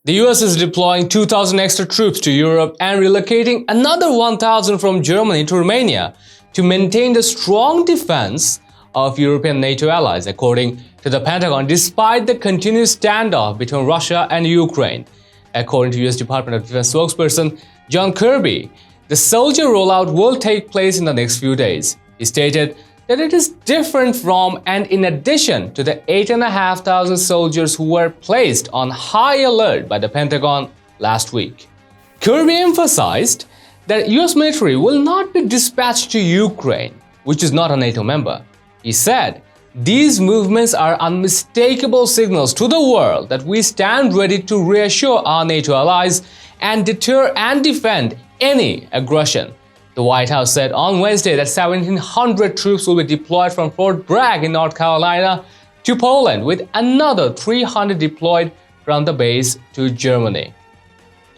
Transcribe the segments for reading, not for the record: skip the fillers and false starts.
The US is deploying 2,000 extra troops to Europe and relocating another 1,000 from Germany to Romania to maintain the strong defense of European NATO allies, according to the Pentagon, despite the continuous standoff between Russia and Ukraine. According to US Department of Defense spokesperson John Kirby, the soldier rollout will take place in the next few days. He stated that it is different from and in addition to the 8,500 soldiers who were placed on high alert by the Pentagon last week. Kirby emphasized that US military will not be dispatched to Ukraine, which is not a NATO member. He said, "These movements are unmistakable signals to the world that we stand ready to reassure our NATO allies and deter and defend any aggression." The White House said on Wednesday that 1,700 troops will be deployed from Fort Bragg in North Carolina to Poland, with another 300 deployed from the base to Germany.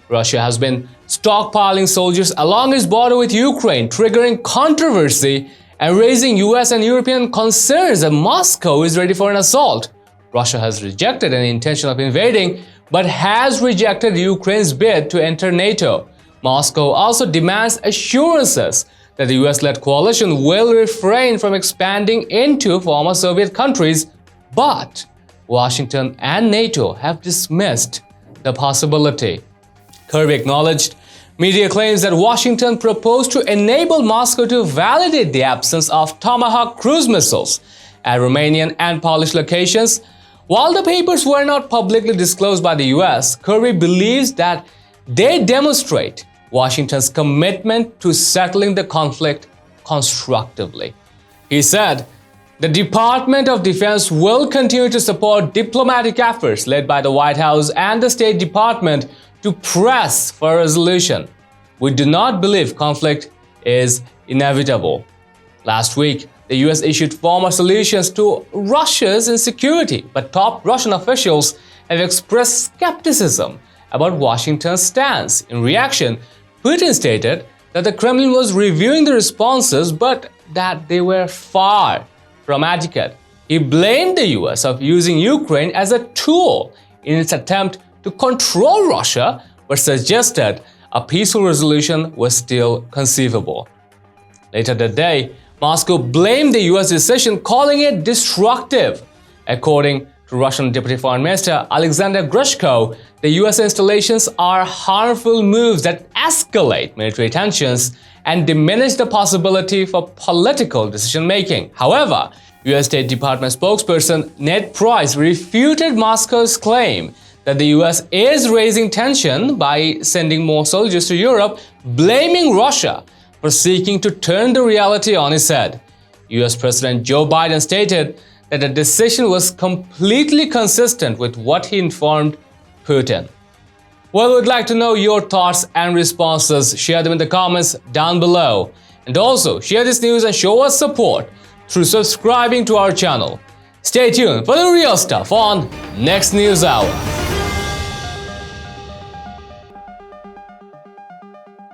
Russia has been stockpiling soldiers along its border with Ukraine, triggering controversy and raising US and European concerns that Moscow is ready for an assault. Russia has rejected any intention of invading, but has rejected Ukraine's bid to enter NATO. Moscow also demands assurances that the US-led coalition will refrain from expanding into former Soviet countries, but Washington and NATO have dismissed the possibility. Kirby acknowledged media claims that Washington proposed to enable Moscow to validate the absence of Tomahawk cruise missiles at Romanian and Polish locations. While the papers were not publicly disclosed by the US, Kirby believes that they demonstrate Washington's commitment to settling the conflict constructively. He said, "The Department of Defense will continue to support diplomatic efforts led by the White House and the State Department to press for a resolution. We do not believe conflict is inevitable." Last week, the US issued formal solutions to Russia's insecurity, but top Russian officials have expressed skepticism about Washington's stance. In reaction, Putin stated that the Kremlin was reviewing the responses, but that they were far from adequate. He blamed the US of using Ukraine as a tool in its attempt to control Russia, but suggested a peaceful resolution was still conceivable. Later that day, Moscow blamed the US decision, calling it destructive. According to Russian Deputy Foreign Minister Alexander Grushko, the US installations are harmful moves that escalate military tensions and diminish the possibility for political decision-making. However, US State Department spokesperson Ned Price refuted Moscow's claim that the US is raising tension by sending more soldiers to Europe, blaming Russia for seeking to turn the reality on its head. US President Joe Biden stated that the decision was completely consistent with what he informed Putin. Well, we'd like to know your thoughts and responses. Share them in the comments down below. And also, share this news and show us support through subscribing to our channel. Stay tuned for the real stuff on Next News Hour.